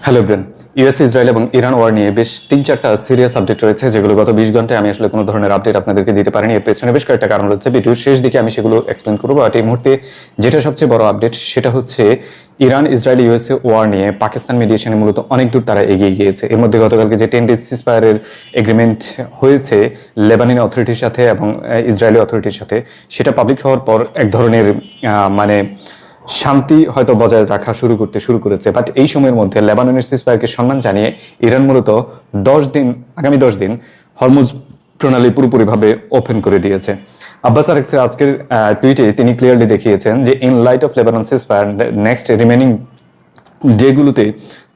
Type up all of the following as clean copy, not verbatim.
Hello brain. US Israel এবং Iran war নিয়ে বেশ 3-4টা সিরিয়াস আপডেট রয়েছে, যেগুলো গত 20 ঘন্টায় আমি আসলে কোনো ধরনের আপডেট আপনাদেরকে দিতে পারিনি। এর পেছনে বেশ কয়েকটা কারণ রয়েছে, ভিডিওর শেষ দিকে আমি সেগুলো এক্সপ্লেন করবো। আর এই মুহূর্তে যেটা সবচেয়ে বড় আপডেট সেটা হচ্ছে ইরান ইসরায়েল ইউএসএ ওয়ার নিয়ে পাকিস্তান মিডিয়েশনে মূলত অনেক দূর তারা এগিয়ে গিয়েছে। এর মধ্যে গতকালকে যে 10 ডেজ সিজফায়ারের এগ্রিমেন্ট হয়েছে লেবানিন অথরিটির সাথে এবং ইসরায়েলি অথরিটির সাথে, সেটা পাবলিক হওয়ার পর এক ধরনের মানে শান্তি হয়তো বজায় রাখা শুরু করেছে। বাট এই সময়ের মধ্যে লেবাননের সিজফায়ারকে সম্মান জানিয়ে ইরান মূলত আগামী 10 দিন হরমুজ প্রণালী পুরোপুরিভাবে ওপেন করে দিয়েছে। আব্বাস আরাগচি আজকের টুইটে তিনি ক্লিয়ারলি দেখিয়েছেন যে in light off Lebanon ceasefire next remaining যেগুলোতে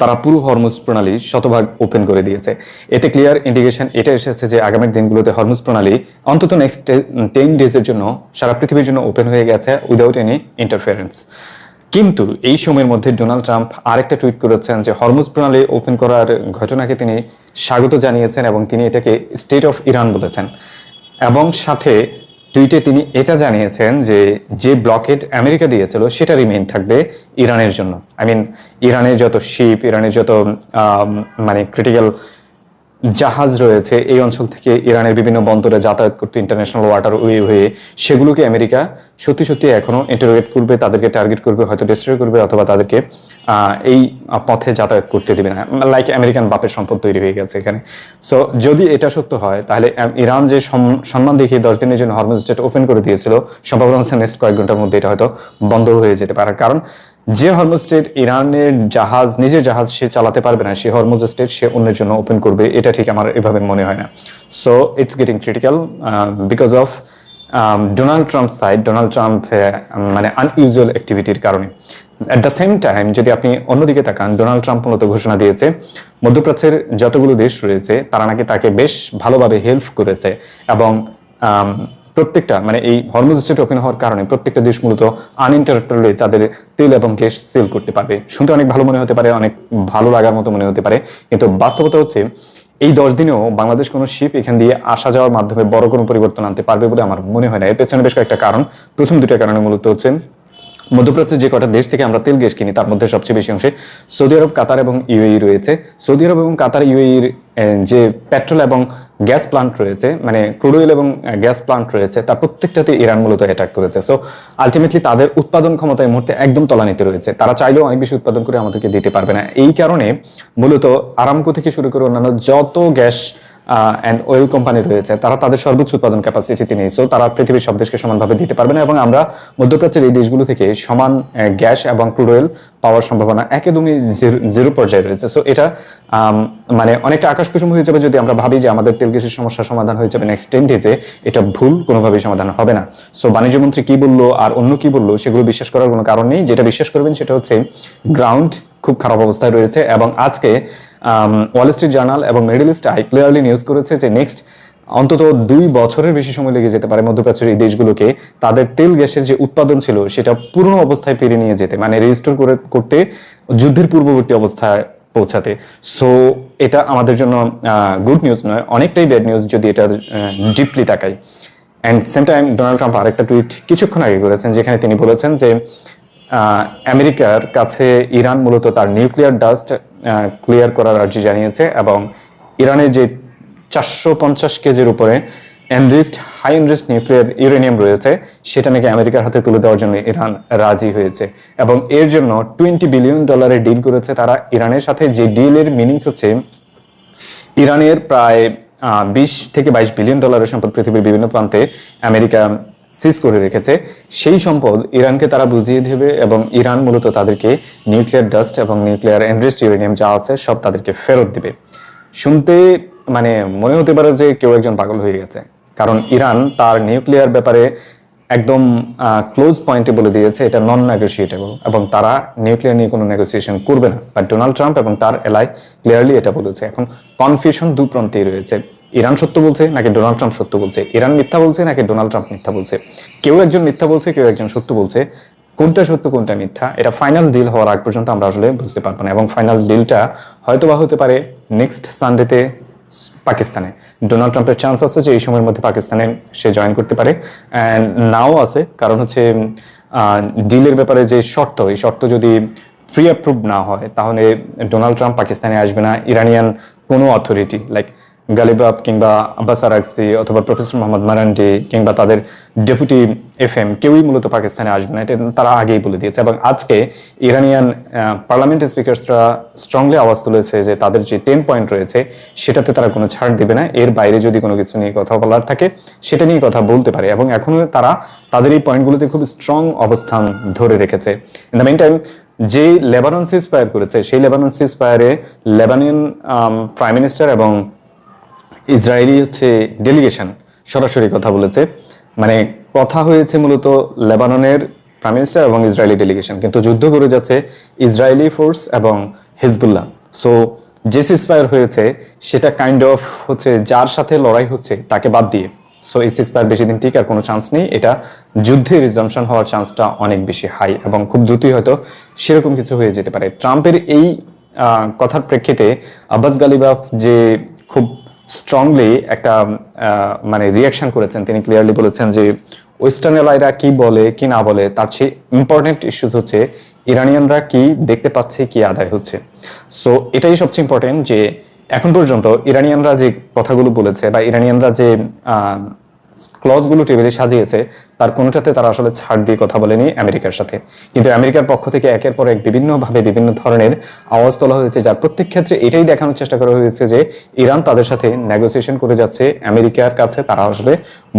তারা পুরো হরমুজ প্রণালী শতভাগ ওপেন করে দিয়েছে। এতে ক্লিয়ার ইন্ডিকেশন এটা এসেছে যে আগামী দিনগুলোতে হরমুজ প্রণালী অন্তত নেক্সট 10 ডেজের জন্য সারা পৃথিবীর জন্য ওপেন হয়ে গেছে উইদাউট এনি ইন্টারফারেন্স। কিন্তু এই সময়ের মধ্যে ডোনাল্ড ট্রাম্প আরেকটা টুইট করেছেন যে হরমুজ প্রণালী ওপেন করার ঘটনাকে তিনি স্বাগত জানিয়েছেন এবং তিনি এটাকে স্টেট অফ ইরান বলেছেন। এবং সাথে টুইটে তিনি এটা জানিয়েছেন যে যে ব্লকেড আমেরিকা দিয়েছিল সেটা রিমেইন থাকবে ইরানের জন্য। ইরানের যত শিপ, ইরানের যত মানে ক্রিটিক্যাল জাহাজ রয়েছে এই অঞ্চল থেকে ইরানের বিভিন্ন বন্দরে যাতায়াত করতে ইন্টারন্যাশনাল ওয়াটার ওয়ে হয়ে, সেগুলোকে আমেরিকা সত্যি এখনো ইন্টারোগেট করবে, তাদেরকে টার্গেট করবে, হয়তো ডিস্ট্রয় করবে, অথবা তাদেরকে এই পথে যাতায়াত করতে দেবে না। লাইক আমেরিকান বাপের সম্পদ তৈরি হয়ে গেছে এখানে। সো যদি এটা সত্য হয় তাহলে ইরান যে সম্মান দেখিয়ে 10 দিনের জন্য হরমুজ স্ট্রেট ওপেন করে দিয়েছিল, সম্ভাবনা হচ্ছে নেক্সট কয়েক ঘন্টার মধ্যে এটা হয়তো বন্ধ হয়ে যেতে পারে। কারণ যে হরমুজ স্ট্রেট ইরানের নিজের জাহাজ সে চালাতে পারবে না, সে হরমুজ স্ট্রেট সে অন্যের জন্য ওপেন করবে, এটা ঠিক আমার এভাবে মনে হয় না। So it's getting critical because of Donald Trump মানে আনইউজুয়াল অ্যাক্টিভিটির কারণে। অ্যাট দ্য সেম টাইম যদি আপনি অন্যদিকে তাকান, ডোনাল্ড ট্রাম্প মূলত ঘোষণা দিয়েছে মধ্যপ্রাচ্যের যতগুলো দেশ রয়েছে তারা নাকি তাকে বেশ ভালোভাবে হেল্প করেছে এবং প্রত্যেকটা মানে এই হরমুজ স্ট্রেট ওপেন হওয়ার কারণে প্রত্যেকটা দেশ মূলত আনইন্টারাপ্টেডলি তাদের তেল এবং গ্যাস সেল করতে পারবে। শুনতে অনেক ভালো মনে হতে পারে, অনেক ভালো লাগার মতো মনে হতে পারে, কিন্তু বাস্তবতা হচ্ছে এই 10 দিনেও বাংলাদেশ কোনো শিপ এখান দিয়ে আসা যাওয়ার মাধ্যমে বড় কোনো পরিবর্তন আনতে পারবে বলে আমার মনে হয় না। এর পেছনে বেশ কয়েকটা কারণ। প্রথম দুটো কারণে মূলত হচ্ছে মধ্যপ্রাচ্যের যে কটা দেশ থেকে আমরা তেল গ্যাস কিনি তার মধ্যে সবচেয়ে বেশি অংশে সৌদি আরব, কাতার এবং ইউএই রয়েছে। সৌদি আরব এবং কাতার ইউএইর যে পেট্রোল এবং গ্যাস প্লান্ট রয়েছে, মানে ক্রুড অয়েল এবং গ্যাস প্লান্ট রয়েছে, তার প্রত্যেকটাতে ইরান মূলত অ্যাটাক করেছে। সো আলটিমেটলি তাদের উৎপাদন ক্ষমতা এই মুহূর্তে একদম তলানিতে রয়েছে। তারা চাইলেও অনেক বেশি উৎপাদন করে আমাদেরকে দিতে পারবে না। এই কারণে মূলত আরামকো থেকে শুরু করে অন্যান্য যত গ্যাস অ্যান্ড অয়েল কোম্পানি রয়েছে তারা তাদের সর্বোচ্চ উৎপাদন ক্যাপাসিটিতে নেই। সো তারা পৃথিবীর সব দেশকে সমানভাবে দিতে পারবে না এবং আমরা মধ্যপ্রাচ্যের এই দেশগুলো থেকে সমান গ্যাস এবং ক্রুড অয়েল পাওয়ার সম্ভাবনা একদমই জিরো পর্যায়ে রয়েছে। সো এটা মানে অনেকটা আকাশকুসুম হয়ে যাবে যদি আমরা ভাবি যে আমাদের তেল গ্যাসের সমস্যার সমাধান হয়ে যাবে নেক্সট 10 ডেজে। এটা ভুল, কোনোভাবেই সমাধান হবে না। সো বাণিজ্যমন্ত্রী কি বললো আর অন্য কি বললো সেগুলো বিশ্বাস করার কোনো কারণ নেই। যেটা বিশ্বাস করবেন সেটা হচ্ছে গ্রাউন্ড খুব খারাপ অবস্থায় রয়েছে। এবং আজকে ওয়াল স্ট্রিট জার্নাল এবং middle East Eye clearly news করেছে যে নেক্সট অন্তত 2 বছরের বেশি সময় লেগে যেতে পারে মধ্যপ্রাচ্যের এই দেশগুলোকে তাদের তেল গ্যাসের যে উৎপাদন ছিল সেটা পুরনো অবস্থায় ফিরে নিয়ে যেতে, মানে রেজিস্টোর করতে যুদ্ধের পূর্ববর্তী অবস্থায় পৌঁছাতে। সো এটা আমাদের জন্য গুড নিউজ নয়, অনেকটাই ব্যাড নিউজ যদি এটা ডিপলি তাকাই। And same time Donald Trump আরেকটা টুইট কিছুক্ষণ আগে করেছেন যেখানে তিনি বলেছেন যে আমেরিকার কাছে ইরান মূলত তার নিউক্লিয়ার ডাস্ট ক্লিয়ার করার আর্জি জানিয়েছে এবং ইরানের যে 450 কেজির উপরে হাই এনরিচড নিউক্লিয়ার ইউরেনিয়াম রয়েছে সেটা নাকি আমেরিকার হাতে তুলে দেওয়ার জন্য ইরান রাজি হয়েছে এবং এর জন্য $20 বিলিয়ন ডিল করেছে তারা ইরানের সাথে। যে ডিলের মিনিংস হচ্ছে ইরানের প্রায় 20 থেকে 22 বিলিয়ন ডলারের সম্পদ পৃথিবীর বিভিন্ন প্রান্তে আমেরিকা সিজ করে রেখেছে। সেই সম্পদ ইরানকে তারা বুঝিয়ে দেবে এবং ইরান মূলত তাদেরকে নিউক্লিয়ার ডাস্ট এবং নিউক্লিয়ার এনরিচড ইউরেনিয়াম যা আছে সব তাদেরকে ফেরত দিবে। শুনতে মানে মনে হতে পারে যে কেউ একজন পাগল হয়ে গেছে, কারণ ইরান তার নিউক্লিয়ার ব্যাপারে একদম ক্লোজ পয়েন্টে বলে দিয়েছে এটা নন নেগোসিয়েটেবল এবং তারা নিউক্লিয়ার নিয়ে কোনো নেগোসিয়েশন করবে না। বাট ডোনাল্ড ট্রাম্প এবং তার এলাই ক্লিয়ারলি এটা বলেছে। এখন কনফিউশন দু প্রান্তেই রয়েছে, ইরান সত্য বলছে নাকি ডোনাল্ড ট্রাম্প সত্য বলছে, ইরান মিথ্যা বলছে নাকি ডোনাল্ড ট্রাম্প মিথ্যা বলছে। কেউ একজন মিথ্যা বলছে, কেউ একজন সত্য বলছে। কোনটা সত্য কোনটা মিথ্যা এটা ফাইনাল ডিল হওয়ার আগ পর্যন্ত আমরা আসলে বুঝতে পারবো না এবং ফাইনাল ডিলটা হয়তো বা হতে পারে নেক্সট সানডেতে পাকিস্তানে। ডোনাল্ড ট্রাম্পের চান্স আছে যে এই সময়ের মধ্যে পাকিস্তানে সে জয়েন করতে পারে, অ্যান্ড নাও আছে, কারণ হচ্ছে ডিলের ব্যাপারে যে শর্ত, এই শর্ত যদি প্রি অ্যাপ্রুভ না হয় তাহলে ডোনাল্ড ট্রাম্প পাকিস্তানে আসবে না, ইরানিয়ান কোনো অথরিটি লাইক গালিবাব কিংবা আব্বাস আরাকসি অথবা প্রফেসর মোহাম্মদ মারান্ডি কিংবা তাদের ডেপুটি FM কেউই মূলত পাকিস্তানে আসবে না, এটা তারা আগেই বলে দিয়েছে। এবং আজকে ইরানিয়ান পার্লামেন্টের স্পিকার্সরা স্ট্রংলি আওয়াজ তুলেছে যে তাদের যে 10 পয়েন্ট রয়েছে সেটাতে তারা কোনো ছাড় দেবে না, এর বাইরে যদি কোনো কিছু নিয়ে কথা বলার থাকে সেটা নিয়ে কথা বলতে পারে। এবং এখনো তারা তাদের এই পয়েন্টগুলোতে খুব স্ট্রং অবস্থান ধরে রেখেছে। ইন দ্য মেইন টাইম যে লেবানন সিজ ফায়ার করেছে সেই লেবানন সিজ ফায়ারে লেবানিয়ান প্রাইম মিনিস্টার এবং ইসরায়েলি ডেলিগেশন সরাসরি কথা বলেছে, মানে কথা হয়েছে মূলত লেবাননের প্রাইম মিনিস্টার এবং ইসরায়েলি ডেলিগেশন, কিন্তু যুদ্ধ করে যাচ্ছে ইসরায়েলি ফোর্স এবং হিজবুল্লাহ। সো যে সিজফায়ার হয়েছে সেটা কাইন্ড অফ যার সাথে লড়াই হচ্ছে তাকে বাদ দিয়ে। সো এই সিজফায়ার বেশি দিন টিকার কোনো চান্স নেই, এটা যুদ্ধে রিজাম্পশন হওয়ার চান্সটা অনেক বেশি হাই এবং খুব দ্রুতই হয়তো সেরকম কিছু হয়ে যেতে পারে। ট্রাম্পের এই কথার প্রেক্ষিতে আব্বাস গালিবাফ যে খুব স্ট্রংলি একটা মানে রিয়াকশন করেছেন, তিনি ক্লিয়ারলি বলেছেন যে ওয়েস্টার্ন এলাইরা কি বলে কি না বলে তার চেয়ে ইম্পর্টেন্ট ইস্যুস হচ্ছে ইরানিয়ানরা কি দেখতে পাচ্ছে কি আদায় হচ্ছে। সো এটাই সবচেয়ে ইম্পর্টেন্ট যে এখন পর্যন্ত ইরানিয়ানরা যে কথাগুলো বলেছে বা ইরানিয়ানরা যে ক্লজগুলো টেবিলে সাজিয়েছে তার কোনোটাতে তারা আসলে ছাড় দিয়ে কথা বলেনি আমেরিকার সাথে, কিন্তু আমেরিকার পক্ষ থেকে একের পর এক বিভিন্নভাবে বিভিন্ন ধরনের আওয়াজ তোলা হয়েছে, যার প্রত্যেক ক্ষেত্রে এটাই দেখানোর চেষ্টা করা হয়েছে যে ইরান তাদের সাথে নেগোসিয়েশন করে যাচ্ছে, আমেরিকার কাছে তারা আসলে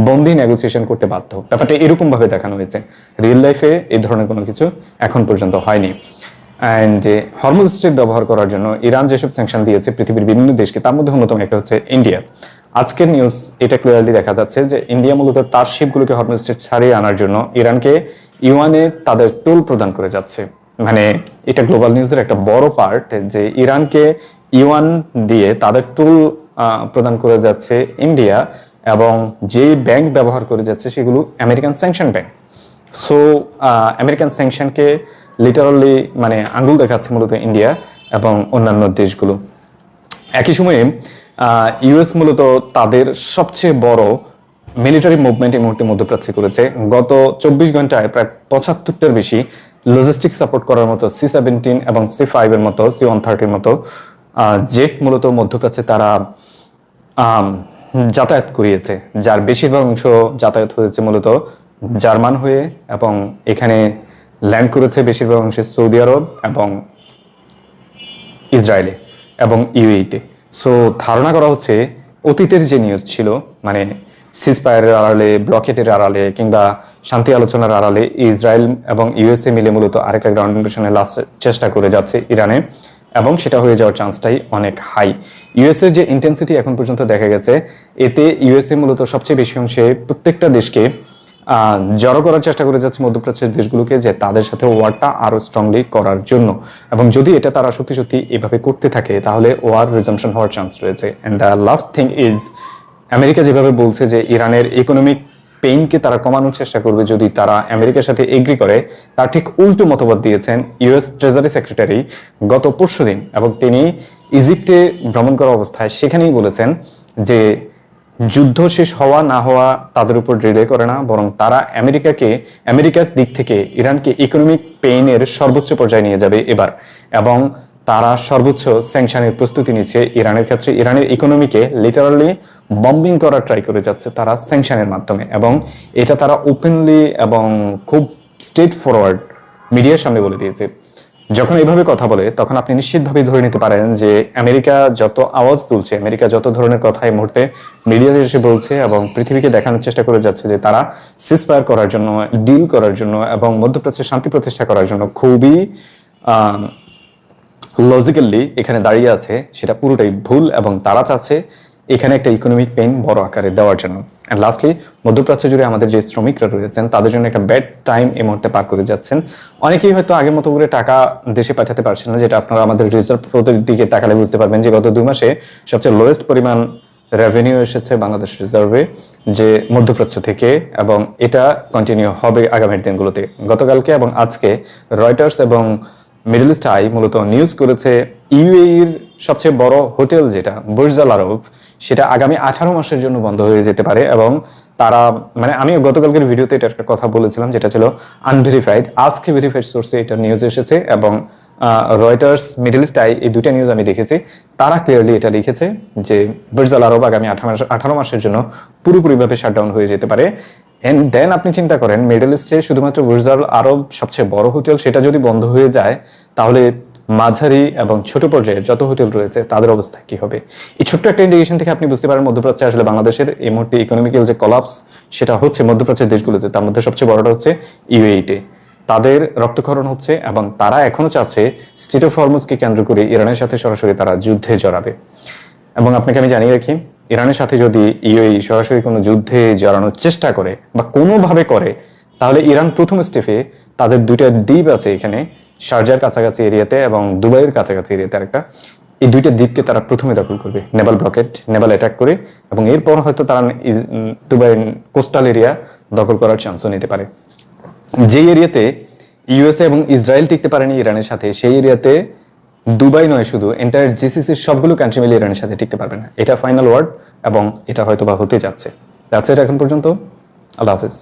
বন্দি নেগোসিয়েশন করতে বাধ্য। ব্যাপারটা এরকম ভাবে দেখানো হয়েছে, রিয়েল লাইফে এই ধরনের কোনো কিছু এখন পর্যন্ত হয়নি। অ্যান্ড হরমুজ স্ট্রেট ব্যবহার করার জন্য ইরান যেসব স্যাংশন দিয়েছে পৃথিবীর বিভিন্ন দেশকে, তার মধ্যে অন্যতম একটা হচ্ছে ইন্ডিয়া। আজকের নিউজ এটা ক্লিয়ারলি দেখা যাচ্ছে যে ইন্ডিয়া মূলত তার শিপগুলোকে হরমুজ স্ট্রেট ছাড়িয়ে আনার জন্য ইরানকে ইউয়ানে তাদের টোল প্রদান করে যাচ্ছে। মানে এটা গ্লোবাল নিউজের একটা বড় পার্ট যে ইরানকে ইউয়ান দিয়ে তাদের টোল প্রদান করে যাচ্ছে ইন্ডিয়া, এবং যে ব্যাংক ব্যবহার করে যাচ্ছে সেগুলো American sanction bank. So American স্যাংশনকে লিটারালি মানে আঙ্গুল দেখাচ্ছে মূলত ইন্ডিয়া এবং অন্যান্য দেশগুলো। একই সময়ে ইউএস মূলত তাদের সবচেয়ে বড় মিলিটারি মুভমেন্ট এই মুহূর্তে মধ্যপ্রাচ্যে করেছে। গত 24 ঘন্টায় প্রায় 75টার বেশি লজিস্টিক সাপোর্ট করার মতো C-17 এবং C-5 এর মতো C-130 মতো জেট মূলত মধ্যপ্রাচ্যে তারা যাতায়াত করিয়েছে, যার বেশিরভাগ অংশ যাতায়াত হয়েছে মূলত জার্মান হয়ে এবং এখানে ল্যান্ড করেছে বেশিরভাগ অংশে সৌদি আরব এবং ইসরায়েলে এবং ইউএইতে। সো ধারণা করা হচ্ছে অতীতের যে নিউজ ছিল মানে সিজফায়ারের আড়ালে, ব্লকেটের আড়ালে কিংবা শান্তি আলোচনার আড়ালে ইসরায়েল এবং ইউএসএ মিলে মূলত আরেকটা গ্রাউন্ড ইনভেশনের লাস্ট চেষ্টা করে যাচ্ছে ইরানে, এবং সেটা হয়ে যাওয়ার চান্সটাই অনেক হাই। ইউএসএর যে ইন্টেন্সিটি এখন পর্যন্ত দেখা গেছে, এতে ইউএসএ মূলত সবচেয়ে বেশি অংশে প্রত্যেকটা দেশকে জড়ো করার চেষ্টা করে যাচ্ছে মধ্যপ্রাচ্যের দেশগুলোকে, যে তাদের সাথে ওয়ারটা আরো স্ট্রংলি করার জন্য। এবং যদি এটা তারা সত্যি সত্যি এভাবে করতে থাকে তাহলে ওয়ার রিজাম্পশন হওয়ার চান্স রয়েছে। And the last thing is America যেভাবে বলছে যে ইরানের ইকোনমিক পেইনকে তারা কমানোর চেষ্টা করবে যদি তারা আমেরিকার সাথে এগ্রি করে, তার ঠিক উল্টো মতবাদ দিয়েছেন ইউএস ট্রেজারি সেক্রেটারি গত পরশুদিন, এবং তিনি ইজিপ্টে ভ্রমণ করা অবস্থায় সেখানেই বলেছেন যে যুদ্ধ শেষ হওয়া না হওয়া তাদের উপর রিলে করে না, বরং তারা আমেরিকার দিক থেকে ইরানকে ইকোনমিক পেইনের সর্বোচ্চ পর্যায়ে নিয়ে যাবে এবার, এবং তারা সর্বোচ্চ স্যাংশনের প্রস্তুতি নিচ্ছে ইরানের ক্ষেত্রে। ইরানের ইকোনমিকে লিটারালি বম্বিং করার ট্রাই করে যাচ্ছে তারা স্যাংশনের মাধ্যমে, এবং এটা তারা ওপেনলি এবং খুব স্ট্রেট ফরওয়ার্ড মিডিয়ার সামনে বলে দিয়েছে। যখন এইভাবে কথা বলে তখন আপনি নিশ্চিতভাবে ধরে নিতে পারেন যে আমেরিকা যত আওয়াজ তুলছে, আমেরিকা যত ধরনের কথা এই মুহূর্তে মিডিয়াতে এসে বলছে এবং পৃথিবীকে দেখানোর চেষ্টা করে যাচ্ছে যে তারা সিজফায়ার করার জন্য, ডিল করার জন্য এবং মধ্যপ্রাচ্যে শান্তি প্রতিষ্ঠা করার জন্য খুবই লজিক্যালি এখানে দাঁড়িয়ে আছে, সেটা পুরোটাই ভুল, এবং তারা চাচ্ছে এখানে একটা ইকোনমিক পেইন বড় আকারে দেওয়ার জন্য। অ্যান্ড লাস্টলি মধ্যপ্রাচ্য জুড়ে আমাদের যে শ্রমিকরা রয়েছেন তাদের জন্য একটা ব্যাড টাইম এই মুহূর্তে পার করে যাচ্ছেন। অনেকেই হয়তো আগের মতো করে টাকা দেশে পাঠাতে পারছেন না, যেটা আপনারা আমাদের রিজার্ভ দিকে তাকালে বুঝতে পারবেন যে গত 2 মাসে সবচেয়ে লোয়েস্ট পরিমাণ রেভিনিউ এসেছে বাংলাদেশ রিজার্ভে যে মধ্যপ্রাচ্য থেকে, এবং এটা কন্টিনিউ হবে আগামী দিনগুলোতে। গতকালকে এবং আজকে রয়টার্স এবং মিডল ইস্ট আই মূলত নিউজ করেছে ইউএইর সবচেয়ে বড় হোটেল যেটা বুর্জ আল আরব, সেটা আগামী 18 মাসের জন্য বন্ধ হয়ে যেতে পারে। এবং তারা মানে আমি গতকালকের ভিডিওতে এটা একটা কথা বলেছিলাম যেটা ছিল আনভেরিফাইড, আজকে ভেরিফাইড সোর্সে এটা নিউজ এসেছে, এবং রয়টার্স, মিডল ইস্ট আই, এই দুইটা নিউজ আমি দেখেছি। তারা ক্লিয়ারলি এটা লিখেছে যে বুর্জ আল আরব আগামী 18 মাসের জন্য পুরোপুরিভাবে শাটডাউন হয়ে যেতে পারে। এন্ড দেন আপনি চিন্তা করেন, মিডল ইস্টে শুধুমাত্র বুর্জ আল আরব সবচেয়ে বড় হোটেল, সেটা যদি বন্ধ হয়ে যায়, তাহলে মাঝারি এবং ছোট পর্যায়ের যত হোটেল রয়েছে তাদের অবস্থা কি হবে? এই ছোট্ট একটা ইন্ডিকেশন থেকে আপনি বুঝতে পারেন মধ্যপ্রাচ্যে আসলে বাংলাদেশের এই মুহূর্তে ইকোনমিক্যাল যে কলাপস, সেটা হচ্ছে মধ্যপ্রাচ্যের দেশগুলোতে। তার মধ্যে সবচেয়ে বড়টা হচ্ছে ইউএইতে। তাদের রক্তক্ষরণ হচ্ছে এবং তারা এখনো চাচ্ছে স্ট্রেট অফ হরমুজকে কেন্দ্র করে ইরানের সাথে সরাসরি তারা যুদ্ধে জড়াবে। এবং আপনাকে আমি জানিয়ে রাখি, ইরানের সাথে যদি ইউএই সরাসরি কোনো যুদ্ধে জড়ানোর চেষ্টা করে বা কোনোভাবে করে, তাহলে ইরান প্রথম স্টেপে তাদের দুইটা দ্বীপ আছে এখানে, শারজার কাছাকাছি এরিয়াতে এবং দুবাইয়ের কাছাকাছি এরিয়াতে আরেকটা, এই দুইটা দ্বীপকে তারা প্রথমে দখল করবে নেভাল ব্লকেড, নেভাল অ্যাটাক করে, এবং এরপর হয়তো তারা দুবাইয়ের কোস্টাল এরিয়া দখল করার চান্সও নিতে পারে। যে এরিয়াতে ইউএসএ এবং ইসরায়েল টিকতে পারেনি ইরানের সাথে, সেই এরিয়াতে দুবাই নয়, শুধু এন্টায়ার জিসিসির সবগুলো কান্ট্রি মিলে ইরানের সাথে টিকতে পারবে না। এটা ফাইনাল ওয়ার্ড এবং এটা হয়তো বা হতে যাচ্ছে। দ্যাটস ইট এখন পর্যন্ত। আল্লাহ হাফেজ।